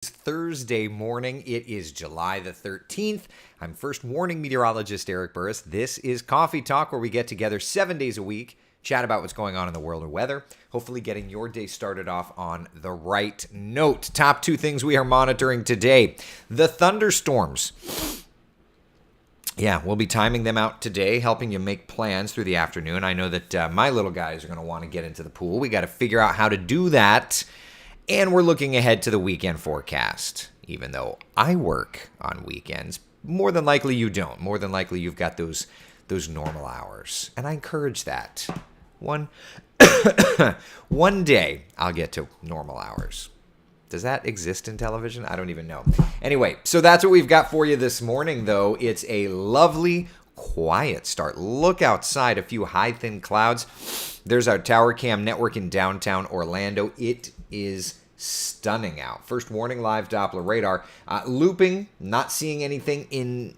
Thursday morning. It is July the 13th. I'm First Warning meteorologist Eric Burris. This is Coffee Talk, where we get together 7 days a week, chat about what's going on in the world of weather, hopefully getting your day started off on the right note. Top two things we are monitoring today: the thunderstorms. Yeah, we'll be timing them out today, helping you make plans through the afternoon. I know that my little guys are going to want to get into the pool. We got to figure out how to do that. And we're looking ahead to the weekend forecast. Even though I work on weekends, more than likely you don't. More than likely you've got those normal hours. And I encourage that. One day I'll get to normal hours. Does that exist in television? I don't even know. Anyway, so that's what we've got for you this morning, though. It's a lovely, quiet start. Look outside, a few high, thin clouds. There's our tower cam network in downtown Orlando. It is stunning out. First Warning live Doppler radar. Looping, not seeing anything in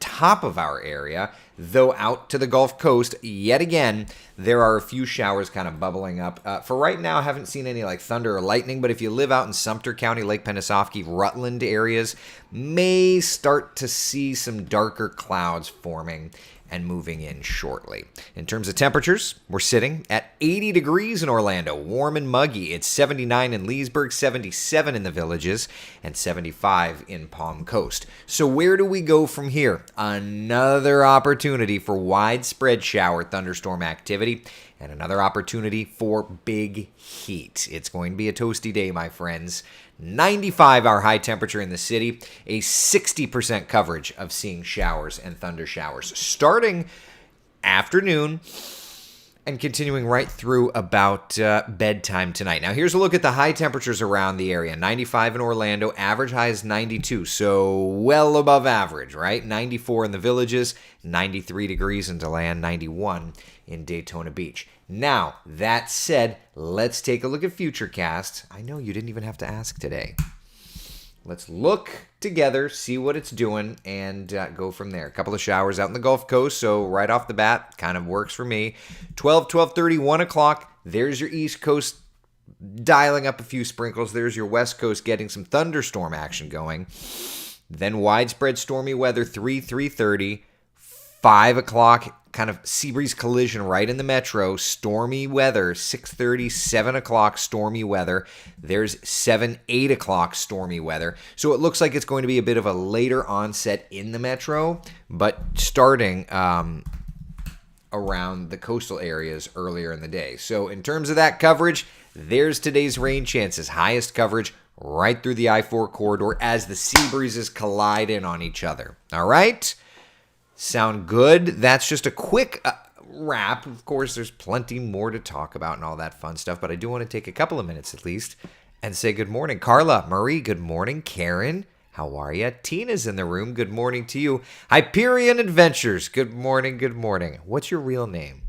top of our area, though out to the Gulf Coast, yet again, there are a few showers kind of bubbling up. For right now, I haven't seen any like thunder or lightning, but if you live out in Sumter County, Lake Pennsauken, Rutland areas, may start to see some darker clouds forming and moving in shortly. In terms of temperatures, we're sitting at 80 degrees in Orlando, warm and muggy. It's 79 in Leesburg, 77 in the Villages, and 75 in Palm Coast. So where do we go from here? Another opportunity for widespread shower thunderstorm activity and another opportunity for big heat. It's going to be a toasty day, my friends. 95 our high temperature in the city, a 60% coverage of seeing showers and thunder showers starting afternoon and continuing right through about bedtime tonight. Now, here's a look at the high temperatures around the area. 95 in Orlando, average high is 92, so well above average, right? 94 in the Villages, 93 degrees in DeLand, 91 in Daytona Beach. Now, that said, let's take a look at Futurecast. I know you didn't even have to ask today. Let's look together, see what it's doing, and go from there. A couple of showers out in the Gulf Coast, so right off the bat, kind of works for me. 12:30, 1 o'clock, there's your East Coast dialing up a few sprinkles. There's your West Coast getting some thunderstorm action going. Then widespread stormy weather, 3:30, 5 o'clock, kind of sea breeze collision right in the metro. Stormy weather, 6:30, 7 o'clock stormy weather. There's 7, 8 o'clock stormy weather. So it looks like it's going to be a bit of a later onset in the metro, but starting around the coastal areas earlier in the day. So in terms of that coverage, there's today's rain chances. Highest coverage right through the I-4 corridor as the sea breezes collide in on each other. All right? Sound good? That's just a quick wrap. Of course, there's plenty more to talk about and all that fun stuff, but I do want to take a couple of minutes at least and say good morning. Carla, Marie, good morning. Karen, how are you? Tina's in the room. Good morning to you. Hyperion Adventures, good morning, good morning. What's your real name?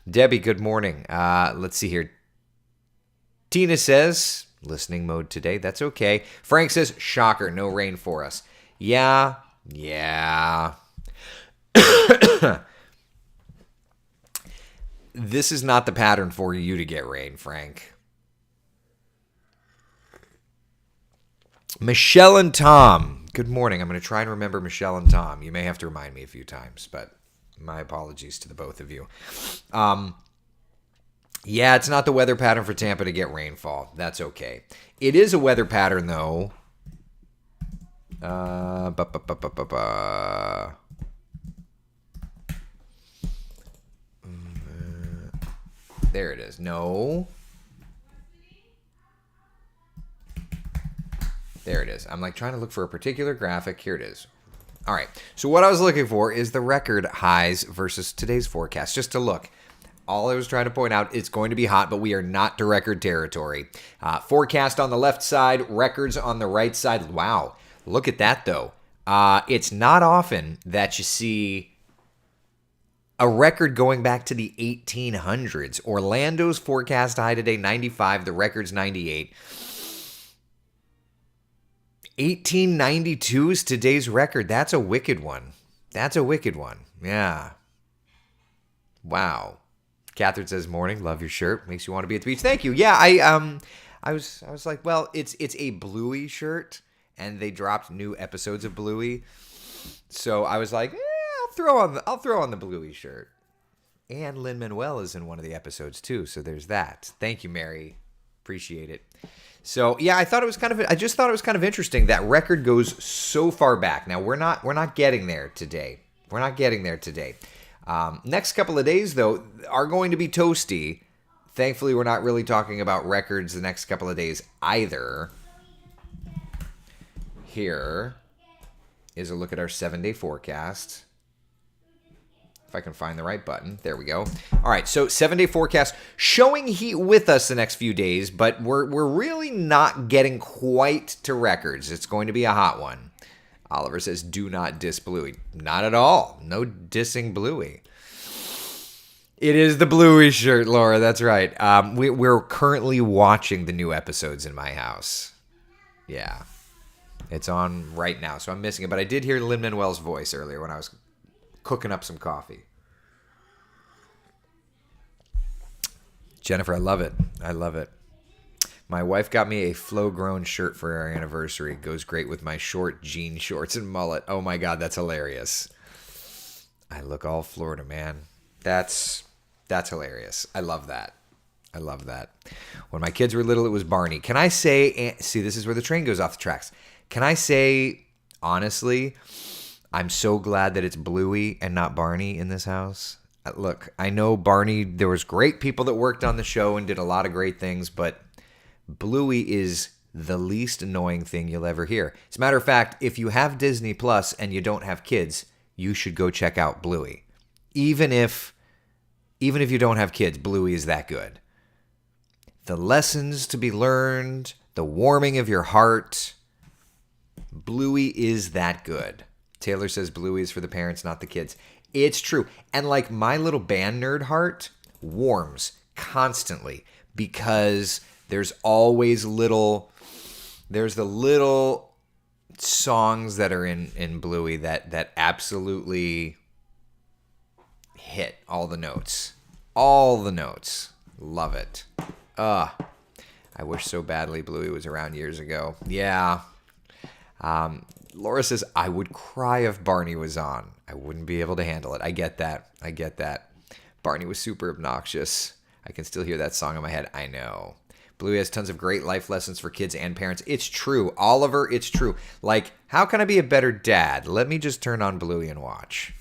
Debbie, good morning. Let's see here. Tina says, listening mode today. That's okay. Frank says, shocker, no rain for us. Yeah. This is not the pattern for you to get rain, Frank. Michelle and Tom, good morning. I'm going to try and remember Michelle and Tom. You may have to remind me a few times, but my apologies to the both of you. Yeah, it's not the weather pattern for Tampa to get rainfall. That's okay. It is a weather pattern, though. There it is. No. There it is. I'm like trying to look for a particular graphic. Here it is. All right. So what I was looking for is the record highs versus today's forecast. Just to look. All I was trying to point out, it's going to be hot, but we are not to record territory. Forecast on the left side, records on the right side. Wow. Look at that, though. It's not often that you see a record going back to the 1800s. Orlando's forecast high today, 95. The record's 98. 1892 is today's record. That's a wicked one. Yeah. Wow. Catherine says, morning, love your shirt. Makes you want to be at the beach. Thank you. Yeah, I was like, well, it's a Bluey shirt, and they dropped new episodes of Bluey, so I was like, I'll throw on the Bluey shirt. And Lin-Manuel is in one of the episodes too, so there's that. Thank you, Mary. Appreciate it. So yeah, I just thought it was kind of interesting. That record goes so far back. Now we're not getting there today. We're not getting there today. Next couple of days though are going to be toasty. Thankfully, we're not really talking about records the next couple of days either. Here is a look at our 7-day forecast. If I can find the right button. There we go. All right, so 7-day forecast showing heat with us the next few days, but we're really not getting quite to records. It's going to be a hot one. Oliver says, do not diss Bluey. Not at all. No dissing Bluey. It is the Bluey shirt, Laura. That's right. We're currently watching the new episodes in my house. Yeah. It's on right now, so I'm missing it. But I did hear Lin-Manuel's voice earlier when I was cooking up some coffee. Jennifer, I love it. I love it. My wife got me a flow-grown shirt for our anniversary. Goes great with my short jean shorts and mullet. Oh my God, that's hilarious. I look all Florida, man. That's hilarious. I love that. I love that. When my kids were little, it was Barney. Can I say, see, this is where the train goes off the tracks. Can I say, honestly, I'm so glad that it's Bluey and not Barney in this house. Look, I know Barney, there was great people that worked on the show and did a lot of great things, but Bluey is the least annoying thing you'll ever hear. As a matter of fact, if you have Disney Plus and you don't have kids, you should go check out Bluey. Even if you don't have kids, Bluey is that good. The lessons to be learned, the warming of your heart, Bluey is that good. Taylor says Bluey is for the parents, not the kids. It's true. And like my little band nerd heart warms constantly because there's always there's the little songs that are in Bluey that absolutely hit all the notes. All the notes. Love it. I wish so badly Bluey was around years ago. Yeah. Laura says, I would cry if Barney was on. I wouldn't be able to handle it. I get that. Barney was super obnoxious. I can still hear that song in my head. I know. Bluey has tons of great life lessons for kids and parents. It's true. Oliver, it's true. Like, how can I be a better dad? Let me just turn on Bluey and watch.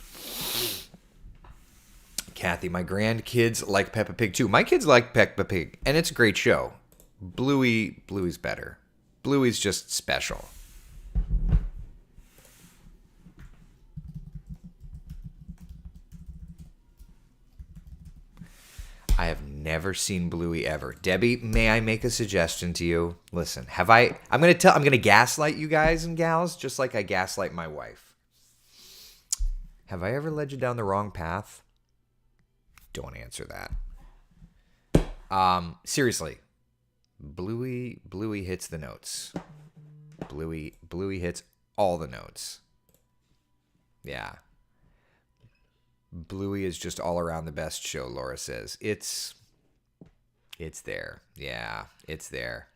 Kathy, my grandkids like Peppa Pig too. My kids like Peppa Pig, and it's a great show. Bluey's better. Bluey's just special. I have never seen Bluey ever. Debbie, may I make a suggestion to you? Listen, I'm going to gaslight you guys and gals just like I gaslight my wife. Have I ever led you down the wrong path? Don't answer that. Seriously. Bluey hits the notes. Bluey hits all the notes. Yeah. Bluey is just all around the best show, Laura says. It's there. Yeah, it's there.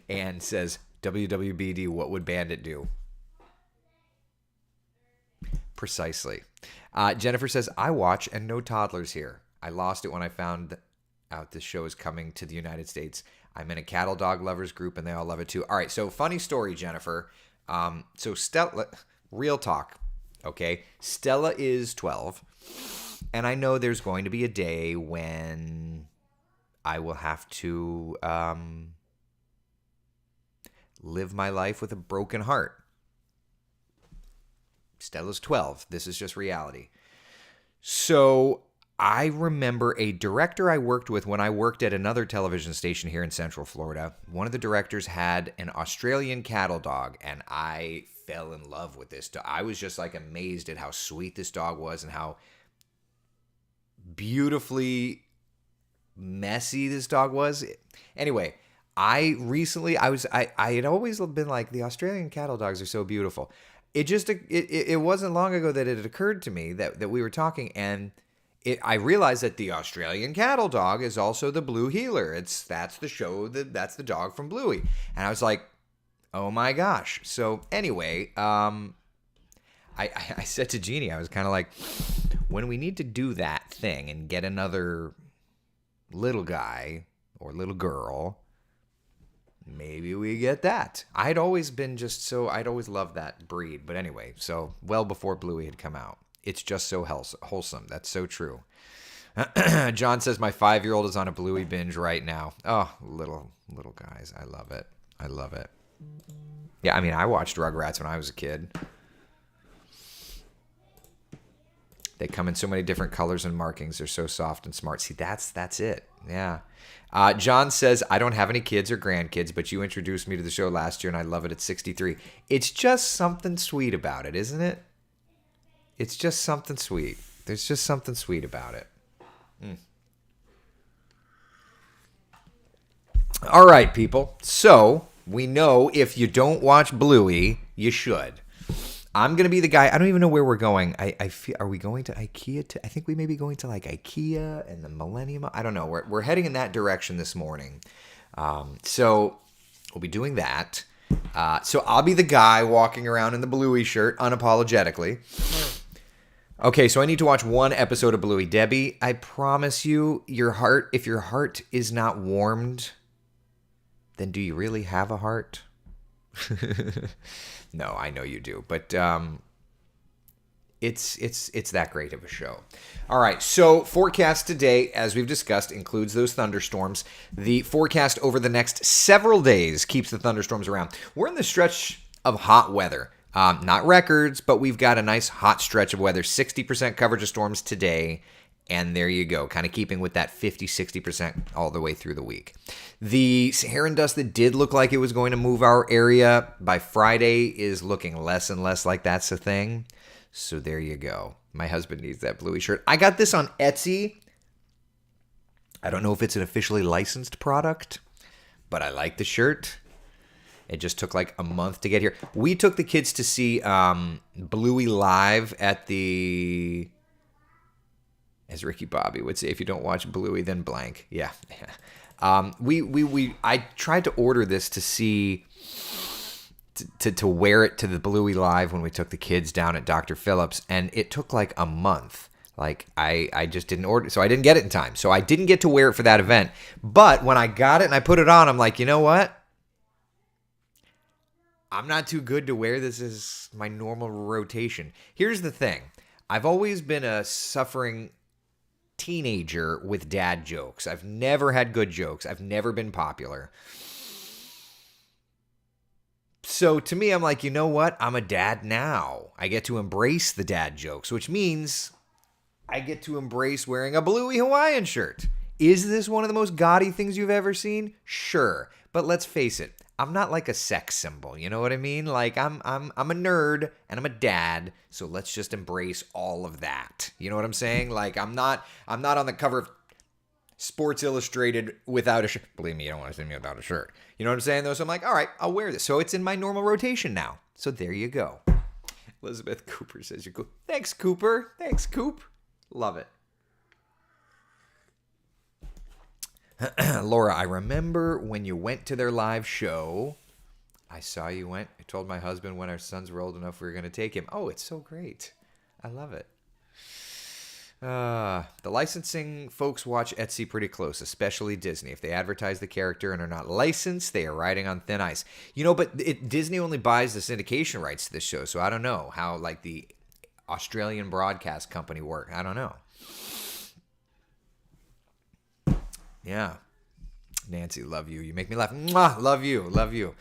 Anne says, WWBD, what would Bandit do? Precisely. Jennifer says, I watch and no toddlers here. I lost it when I found out this show is coming to the United States. I'm in a cattle dog lovers group and they all love it too. All right, so funny story, Jennifer. So Stella, real talk, okay? Stella is 12. And I know there's going to be a day when I will have to live my life with a broken heart. Stella's 12. This is just reality. So I remember a director I worked with when I worked at another television station here in Central Florida. One of the directors had an Australian cattle dog, and I fell in love with this dog. I was just like amazed at how sweet this dog was and how beautifully messy this dog was. Anyway, I had always been like, the Australian cattle dogs are so beautiful. It wasn't long ago that it had occurred to me that we were talking, and I realized that the Australian cattle dog is also the Blue Heeler. That's the show that's the dog from Bluey, and I was like, oh my gosh. So anyway, I said to Jeannie, I was kind of like, when we need to do that thing and get another little guy or little girl, maybe we get that. I'd always loved that breed. But anyway, so well before Bluey had come out. It's just so wholesome. That's so true. John says my 5-year-old is on a Bluey binge right now. Oh, little guys. I love it. I love it. Yeah, I mean, I watched Rugrats when I was a kid. They come in so many different colors and markings. They're so soft and smart. See, that's it. Yeah. John says, I don't have any kids or grandkids, but you introduced me to the show last year, and I love it at 63. It's just something sweet about it, isn't it? It's just something sweet. There's just something sweet about it. All right, people. So we know if you don't watch Bluey, you should. I'm going to be the guy. I don't even know where we're going. I feel, are we going to IKEA? I think we may be going to like IKEA and the Millennium. I don't know. We're heading in that direction this morning. So we'll be doing that. So I'll be the guy walking around in the Bluey shirt unapologetically. Okay, so I need to watch one episode of Bluey. Debbie, I promise you, if your heart is not warmed, then do you really have a heart? No, I know you do, but it's that great of a show. All right, so forecast today, as we've discussed, includes those thunderstorms. The forecast over the next several days keeps the thunderstorms around. We're in the stretch of hot weather. Not records, but we've got a nice hot stretch of weather. 60% coverage of storms today. And there you go, kind of keeping with that 50, 60% all the way through the week. The Saharan dust that did look like it was going to move our area by Friday is looking less and less like that's a thing. So there you go. My husband needs that Bluey shirt. I got this on Etsy. I don't know if it's an officially licensed product, but I like the shirt. It just took like a month to get here. We took the kids to see Bluey live at the... As Ricky Bobby would say, if you don't watch Bluey, then blank. Yeah. I tried to order this to see, to wear it to the Bluey Live when we took the kids down at Dr. Phillips, and it took like a month. Like, I just didn't order, so I didn't get it in time. So I didn't get to wear it for that event. But when I got it and I put it on, I'm like, you know what? I'm not too good to wear this as my normal rotation. Here's the thing. I've always been a suffering teenager with dad jokes. I've never had good jokes. I've never been popular. So to me, I'm like, you know what? I'm a dad now. I get to embrace the dad jokes, which means I get to embrace wearing a Bluey Hawaiian shirt. Is this one of the most gaudy things you've ever seen? Sure. But let's face it. I'm not like a sex symbol, you know what I mean? Like I'm a nerd and I'm a dad, so let's just embrace all of that. You know what I'm saying? Like I'm not on the cover of Sports Illustrated without a shirt. Believe me, you don't want to see me without a shirt. You know what I'm saying though? So I'm like, all right, I'll wear this. So it's in my normal rotation now. So there you go. Elizabeth Cooper says you're cool. Thanks, Cooper. Thanks, Coop. Love it. Laura, I remember when you went to their live show. I saw you went. I told my husband when our sons were old enough we were going to take him. Oh, it's so great. I love it. The licensing folks watch Etsy pretty close, especially Disney. If they advertise the character and are not licensed, they are riding on thin ice. You know, but Disney only buys the syndication rights to this show, so I don't know how like the Australian broadcast company work. I don't know. Yeah. Nancy, love you. You make me laugh. Mwah, love you. Love you.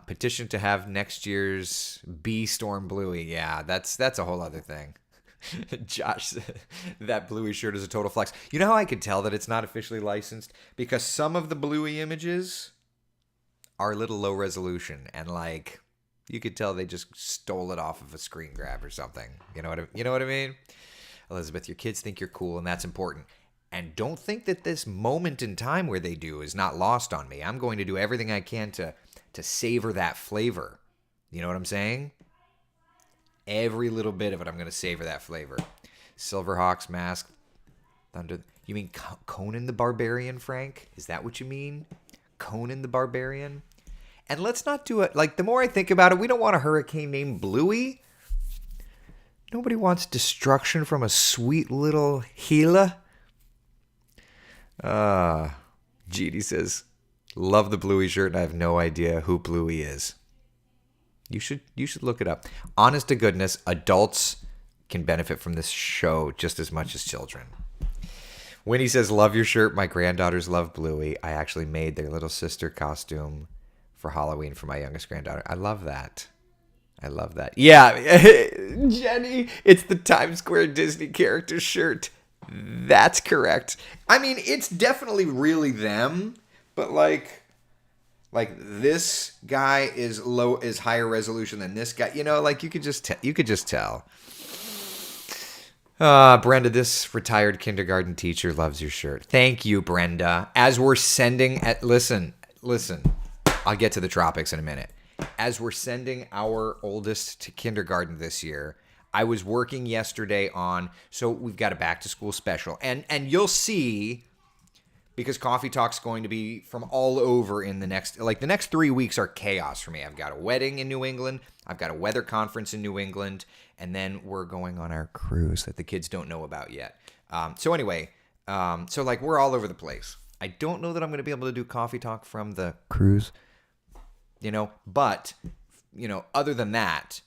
Petition to have next year's B Storm Bluey. Yeah, that's a whole other thing. Josh, that Bluey shirt is a total flex. You know how I could tell that it's not officially licensed? Because some of the Bluey images are a little low resolution. And like, you could tell they just stole it off of a screen grab or something. You know what I mean? Elizabeth, your kids think you're cool and that's important. And don't think that this moment in time where they do is not lost on me. I'm going to do everything I can to savor that flavor. You know what I'm saying? Every little bit of it, I'm going to savor that flavor. Silverhawks mask. Thunder. You mean Conan the Barbarian, Frank? Is that what you mean? Conan the Barbarian? And let's not do it. Like, the more I think about it, we don't want a hurricane named Bluey. Nobody wants destruction from a sweet little Gila. GD says, love the Bluey shirt, and I have no idea who Bluey is. You should look it up. Honest to goodness, adults can benefit from this show just as much as children. Winnie says, love your shirt. My granddaughters love Bluey. I actually made their little sister costume for Halloween for my youngest granddaughter. I love that. Yeah, Jenny, it's the Times Square Disney character shirt. That's correct. I mean, it's definitely really them, but like this guy is higher resolution than this guy. You know, like you could just tell. Brenda, this retired kindergarten teacher loves your shirt. Thank you, Brenda. As we're sending listen. I'll get to the tropics in a minute. As we're sending our oldest to kindergarten this year, I was working yesterday so we've got a back to school special. And you'll see, because Coffee Talk's going to be from all over in the next 3 weeks are chaos for me. I've got a wedding in New England. I've got a weather conference in New England. And then we're going on our cruise that the kids don't know about yet. So we're all over the place. I don't know that I'm going to be able to do Coffee Talk from the cruise, but, other than that,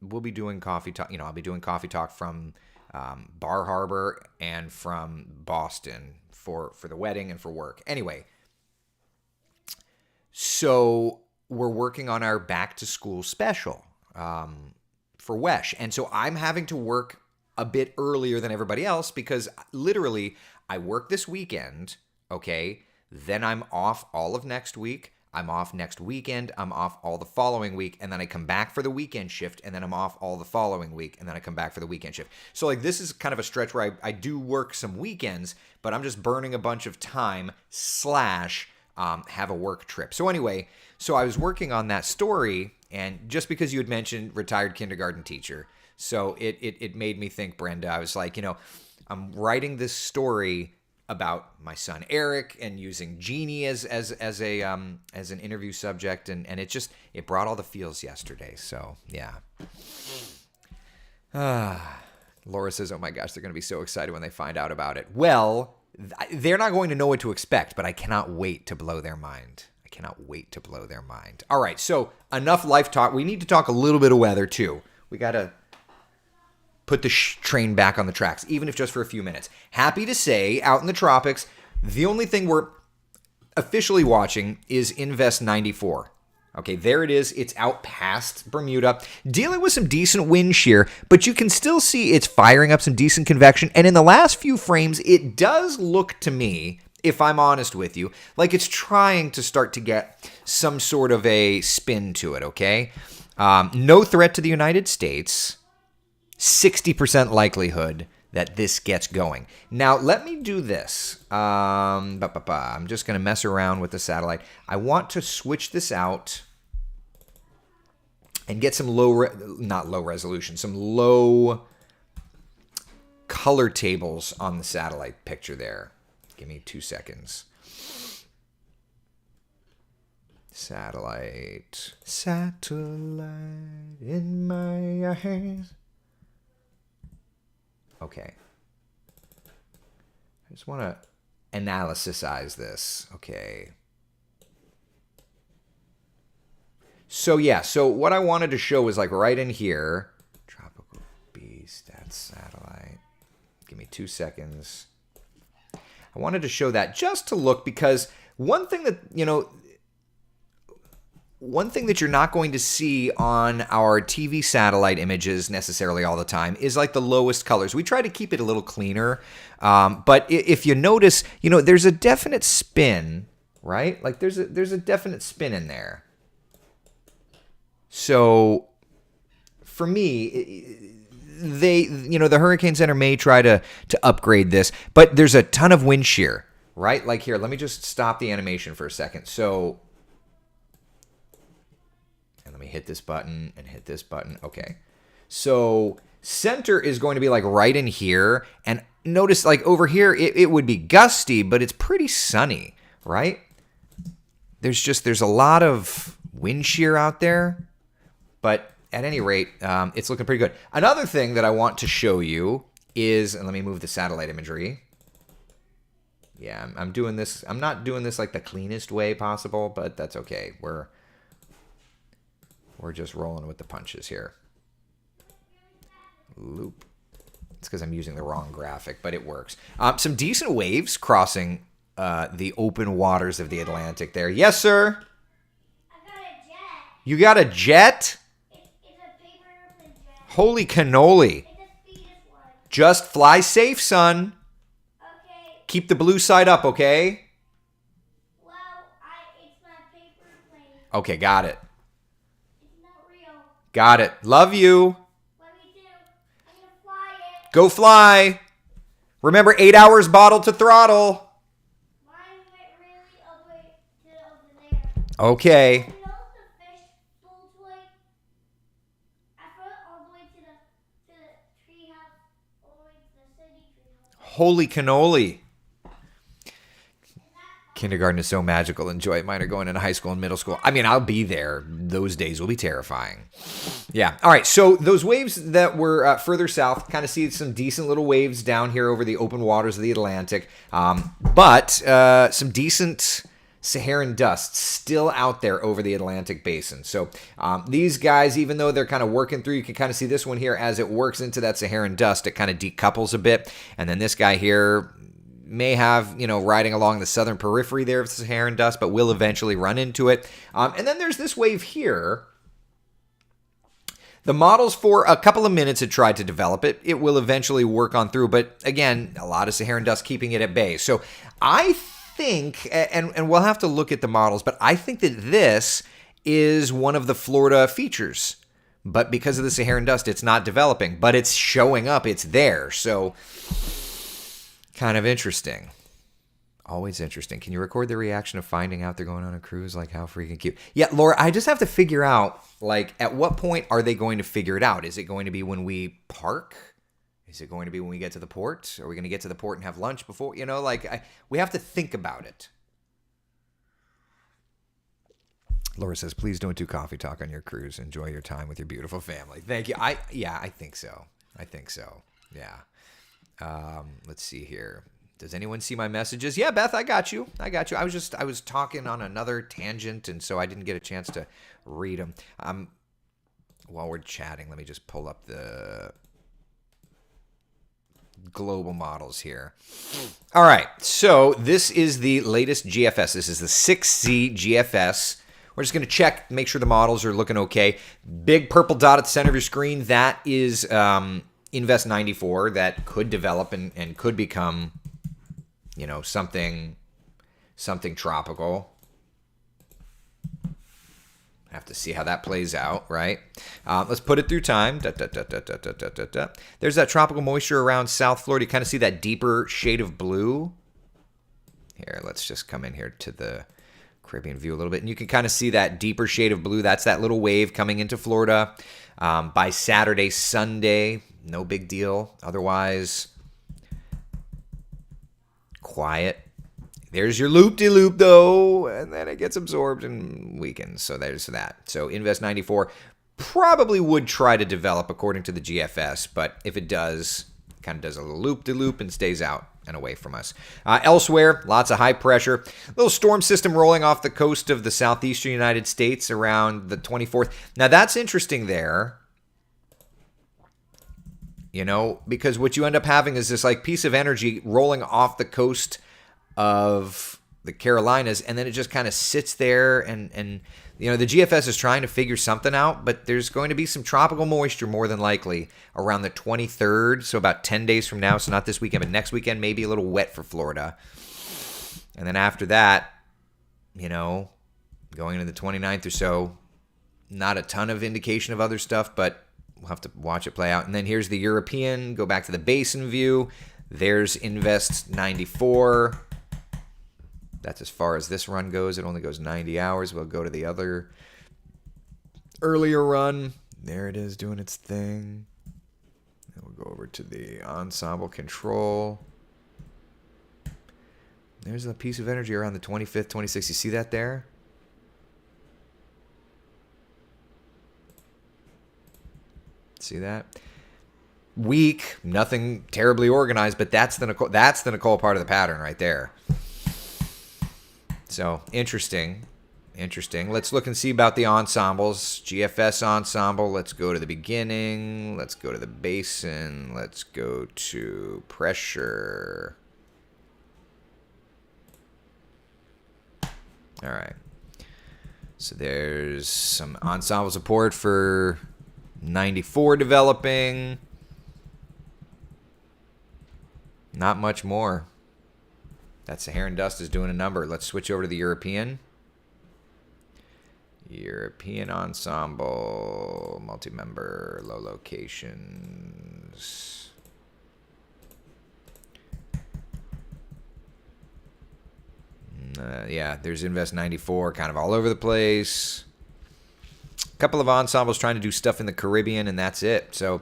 we'll be doing Coffee Talk. I'll be doing Coffee Talk from Bar Harbor and from Boston for the wedding and for work. Anyway, so we're working on our back to school special for WESH. And so I'm having to work a bit earlier than everybody else because literally I work this weekend, okay? Then I'm off all of next week. I'm off next weekend. I'm off all the following week. And then I come back for the weekend shift. And then I'm off all the following week. And then I come back for the weekend shift. So this is kind of a stretch where I do work some weekends, but I'm just burning a bunch of time / have a work trip. So anyway, I was working on that story. And just because you had mentioned retired kindergarten teacher, so it made me think, Brenda. I was like, I'm writing this story about my son Eric and using Jeannie as an interview subject, and it brought all the feels yesterday. So yeah. Laura says, "Oh my gosh, they're going to be so excited when they find out about it." Well, they're not going to know what to expect, but I cannot wait to blow their mind. All right, so enough life talk. We need to talk a little bit of weather too. We got to put the train back on the tracks, even if just for a few minutes. Happy to say, out in the tropics, the only thing we're officially watching is Invest 94. Okay, there it is. It's out past Bermuda, dealing with some decent wind shear, but you can still see it's firing up some decent convection. And in the last few frames, it does look to me, if I'm honest with you, like it's trying to start to get some sort of a spin to it, okay? No threat to the United States. 60% likelihood that this gets going. Now, let me do this. I'm just going to mess around with the satellite. I want to switch this out and get some low color tables on the satellite picture there. Give me 2 seconds. Satellite in my hands. Okay. I just want to analysize this. Okay. So what I wanted to show is like right in here. Tropical Beast, that's satellite. Give me 2 seconds. I wanted to show that just to look, because one thing that you're not going to see on our TV satellite images necessarily all the time is like the lowest colors. We try to keep it a little cleaner. But if you notice, there's a definite spin, right? Like there's a definite spin in there. So for me, the Hurricane Center may try to upgrade this, but there's a ton of wind shear, right? Like here, let me just stop the animation for a second. So, and let me hit this button and hit this button. Okay. So center is going to be like right in here. And notice like over here, it would be gusty, but it's pretty sunny, right? There's a lot of wind shear out there, but at any rate, it's looking pretty good. Another thing that I want to show you is, and let me move the satellite imagery. Yeah, I'm doing this. I'm not doing this like the cleanest way possible, but that's okay. We're just rolling with the punches here. Loop. It's because I'm using the wrong graphic, but it works. Some decent waves crossing the open waters of the Atlantic there. Yes, sir? I got a jet. You got a jet? It's a paper airplane jet. Holy cannoli. It's the speediest one. Just fly safe, son. Okay. Keep the blue side up, okay? Well, it's my paper plane. Okay, got it. It's not real. Got it. Love you. Let me do. I'm gonna fly it. Go fly. Remember, 8 hours bottle to throttle. Mine went really all the way to over there. Okay. You know the fish bowls way? I flew it all the way to the tree house, all the way to the city tree house. Holy cannoli. Kindergarten is so magical. Enjoy it. Mine are going into high school and middle school. I mean, I'll be there. Those days will be terrifying. Yeah. All right. So those waves that were further south, kind of see some decent little waves down here over the open waters of the Atlantic. But some decent Saharan dust still out there over the Atlantic basin. So these guys, even though they're kind of working through, you can kind of see this one here as it works into that Saharan dust, it kind of decouples a bit. And then this guy here may have, riding along the southern periphery there of the Saharan dust, but will eventually run into it. And then there's this wave here. The models for a couple of minutes had tried to develop it. It will eventually work on through, but again, a lot of Saharan dust keeping it at bay. So I think, and we'll have to look at the models, but I think that this is one of the Florida features. But because of the Saharan dust, it's not developing, but it's showing up. It's there. So kind of interesting. Always interesting. Can you record the reaction of finding out they're going on a cruise? Like, how freaking cute. Yeah, Laura, I just have to figure out, like, at what point are they going to figure it out? Is it going to be when we park? Is it going to be when we get to the port? Are we going to get to the port and have lunch before? We have to think about it. Laura says, please don't do coffee talk on your cruise. Enjoy your time with your beautiful family. Thank you. I think so. Yeah. Let's see here. Does anyone see my messages? Yeah, Beth, I got you. I was talking on another tangent, and so I didn't get a chance to read them. While we're chatting, let me just pull up the global models here. All right, so this is the latest GFS. This is the 6Z GFS. We're just going to check, make sure the models are looking okay. Big purple dot at the center of your screen, that is Invest 94 that could develop and could become, something tropical. Have to see how that plays out, right? Let's put it through time. There's that tropical moisture around South Florida. You kind of see that deeper shade of blue. Here, let's just come in here to the Caribbean view a little bit. And you can kind of see that deeper shade of blue. That's that little wave coming into Florida. By Saturday, Sunday, no big deal. Otherwise, quiet. There's your loop-de-loop, though, and then it gets absorbed and weakens. So there's that. So Invest 94 probably would try to develop according to the GFS, but if it does, it kind of does a little loop-de-loop and stays out and away from us. Elsewhere, lots of high pressure. Little storm system rolling off the coast of the southeastern United States around the 24th. Now, that's interesting there. Because what you end up having is this piece of energy rolling off the coast of the Carolinas, and then it just kind of sits there and the GFS is trying to figure something out, but there's going to be some tropical moisture more than likely around the 23rd, so about 10 days from now, so not this weekend, but next weekend, maybe a little wet for Florida. And then after that, going into the 29th or so, not a ton of indication of other stuff, but we'll have to watch it play out. And then here's the European. Go back to the basin view. There's Invest 94. That's as far as this run goes. It only goes 90 hours. We'll go to the other earlier run. There it is doing its thing. And we'll go over to the ensemble control. There's a piece of energy around the 25th, 26th. You see that there? See that? Weak, nothing terribly organized, but that's the Nicole part of the pattern right there. So, interesting. Let's look and see about the ensembles. GFS ensemble. Let's go to the beginning. Let's go to the basin. Let's go to pressure. All right. So there's some ensemble support for 94 developing. Not much more. That Saharan dust is doing a number. Let's switch over to the European. European ensemble, multi-member, low locations. Yeah, there's Invest 94, kind of all over the place. A couple of ensembles trying to do stuff in the Caribbean, and that's it. So,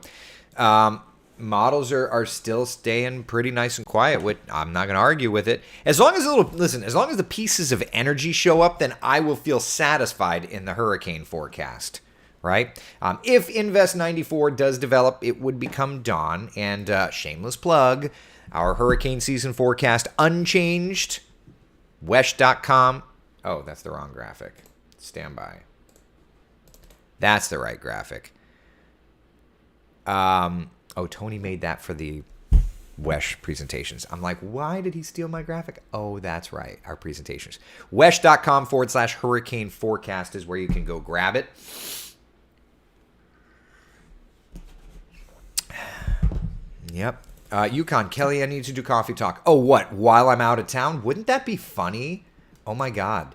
models are still staying pretty nice and quiet. I'm not going to argue with it. As long as as long as the pieces of energy show up, then I will feel satisfied in the hurricane forecast, right? If Invest 94 does develop, it would become Dawn. And shameless plug, our hurricane season forecast unchanged. Wesh.com. Oh, that's the wrong graphic. Stand by. That's the right graphic. Oh, Tony made that for the Wesh presentations. I'm like, why did he steal my graphic? Oh, that's right. Our presentations. Wesh.com/hurricane forecast is where you can go grab it. Yep. Yukon, Kelly, I need to do coffee talk. Oh, what? While I'm out of town? Wouldn't that be funny? Oh, my God.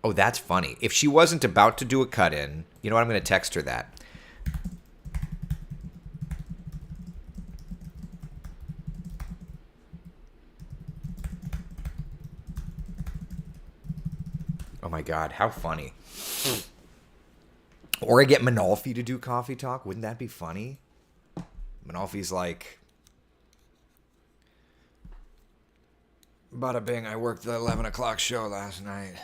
Oh, that's funny. If she wasn't about to do a cut-in, you know what? I'm going to text her that. Oh, my God. How funny. Or I get Manolfi to do coffee talk. Wouldn't that be funny? Manolfi's like, bada bing, I worked the 11 o'clock show last night.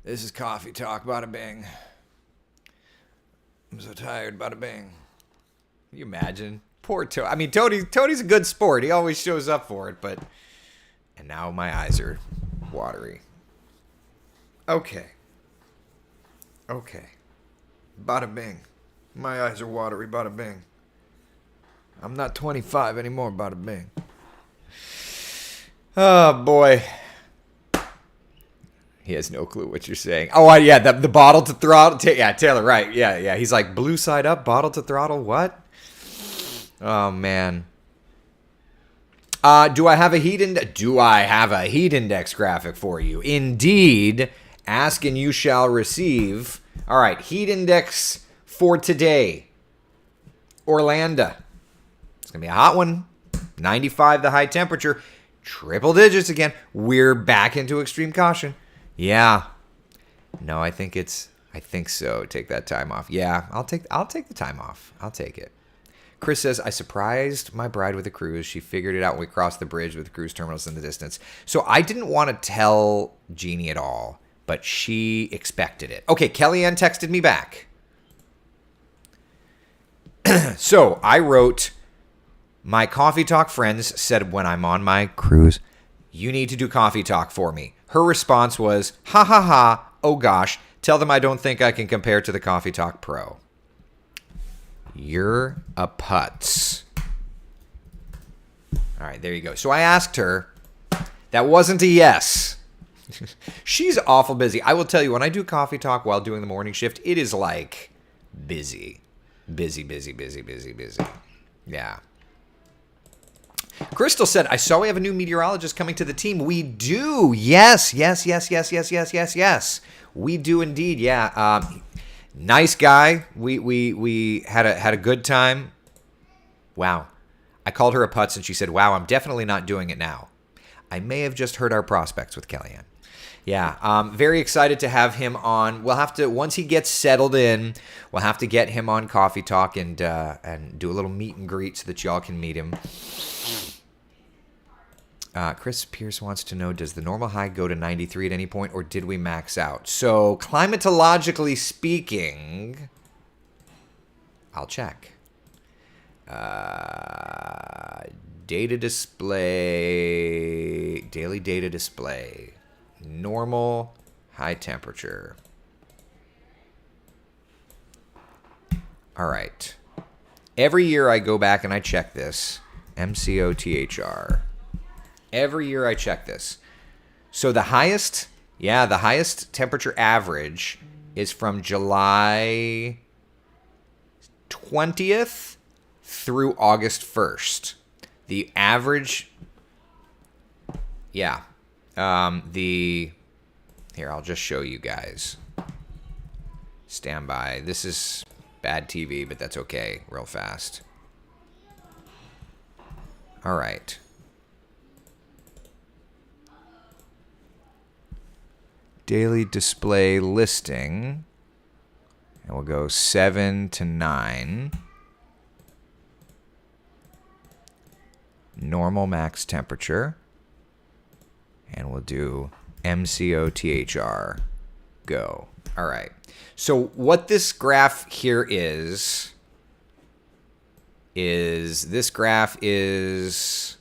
This is coffee talk, bada bing. I'm so tired, bada bing. Can you imagine? Poor Tony. I mean, Tony's a good sport. He always shows up for it, but... And now my eyes are watery. Okay. Bada bing. My eyes are watery, bada bing. I'm not 25 anymore, bada bing. Oh, boy. He has no clue what you're saying. Oh, yeah, the bottle to throttle. Yeah, Taylor, right. Yeah. He's like, blue side up, bottle to throttle, what? Oh, man. Do I have a heat index graphic for you? Indeed. Ask and you shall receive. All right, heat index for today. Orlando. It's going to be a hot one. 95 the high temperature. Triple digits again. We're back into extreme caution. Yeah. No, I think so. Take that time off. Yeah, I'll take the time off. I'll take it. Chris says, I surprised my bride with a cruise. She figured it out when we crossed the bridge with the cruise terminals in the distance. So I didn't want to tell Jeannie at all, but she expected it. Okay, Kellyanne texted me back. So I wrote, my coffee talk friends said when I'm on my cruise, you need to do coffee talk for me. Her response was, ha ha ha, oh gosh, tell them I don't think I can compare to the Coffee Talk Pro. You're a putz. All right, there you go. So I asked her. That wasn't a yes. She's awful busy. I will tell you, when I do coffee talk while doing the morning shift, it is like busy. Busy. Yeah. Crystal said, I saw we have a new meteorologist coming to the team. We do. Yes. We do indeed. Yeah. Nice guy. We had a good time. Wow. I called her a putz and she said, wow, I'm definitely not doing it now. I may have just hurt our prospects with Kellyanne. Yeah, very excited to have him on. We'll have to, once he gets settled in, we'll have to get him on Coffee Talk and do a little meet and greet so that y'all can meet him. Chris Pierce wants to know, does the normal high go to 93 at any point, or did we max out? So, climatologically speaking, I'll check. Data display, daily data display, normal high temperature. All right. Every year I go back and I check this. MCOTHR. Every year I check this. So the highest temperature average is from July 20th through August 1st. The average, here, I'll just show you guys. Stand by. This is bad TV, but that's okay. Real fast. All right. Daily display listing. And we'll go 7 to 9. Normal max temperature. And we'll do MCOTHR. Go. All right. So what this graph here is this graph is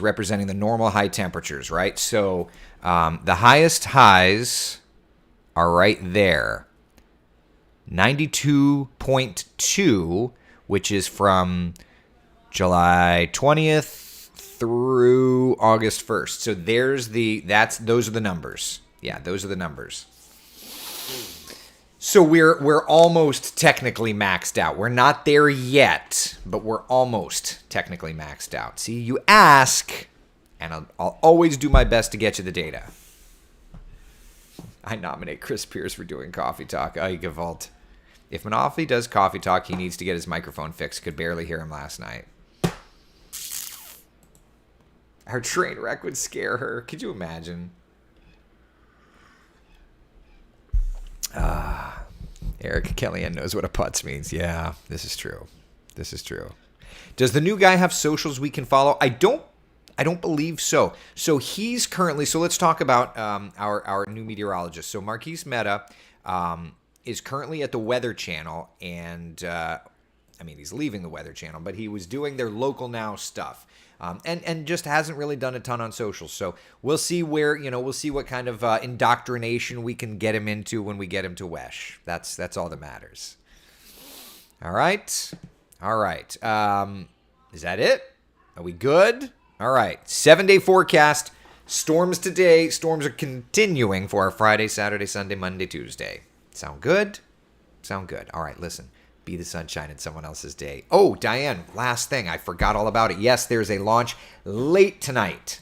representing the normal high temperatures, right? So the highest highs are right there. 92.2, which is from July 20th through August 1st. So those are the numbers. Yeah, those are the numbers. So we're almost technically maxed out. We're not there yet, but we're almost technically maxed out. See, you ask, and I'll always do my best to get you the data. I nominate Chris Pierce for doing Coffee Talk. Gewalt. If Monopoly does Coffee Talk, he needs to get his microphone fixed. Could barely hear him last night. Our train wreck would scare her. Could you imagine? Eric Kellyanne knows what a putz means. Yeah, this is true. This is true. Does the new guy have socials we can follow? I don't believe so. So he's currently, so let's talk about our new meteorologist. So Marquise Mehta is currently at the Weather Channel, and he's leaving the Weather Channel, but he was doing their Local Now stuff. And just hasn't really done a ton on socials. So we'll see we'll see what kind of indoctrination we can get him into when we get him to Wesh. That's all that matters. All right. Is that it? Are we good? All right. 7-day forecast. Storms today. Storms are continuing for our Friday, Saturday, Sunday, Monday, Tuesday. Sound good? Sound good. All right, listen. Be the sunshine in someone else's day. Oh, Diane, last thing. I forgot all about it. Yes, there's a launch late tonight.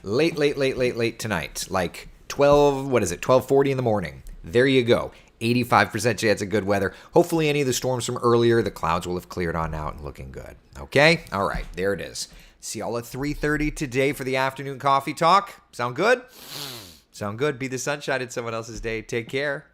Late tonight. Like 12:40 in the morning. There you go. 85% chance of good weather. Hopefully any of the storms from earlier, the clouds will have cleared on out and looking good. Okay? All right, there it is. See y'all at 3:30 today for the afternoon coffee talk. Sound good? Sound good. Be the sunshine in someone else's day. Take care.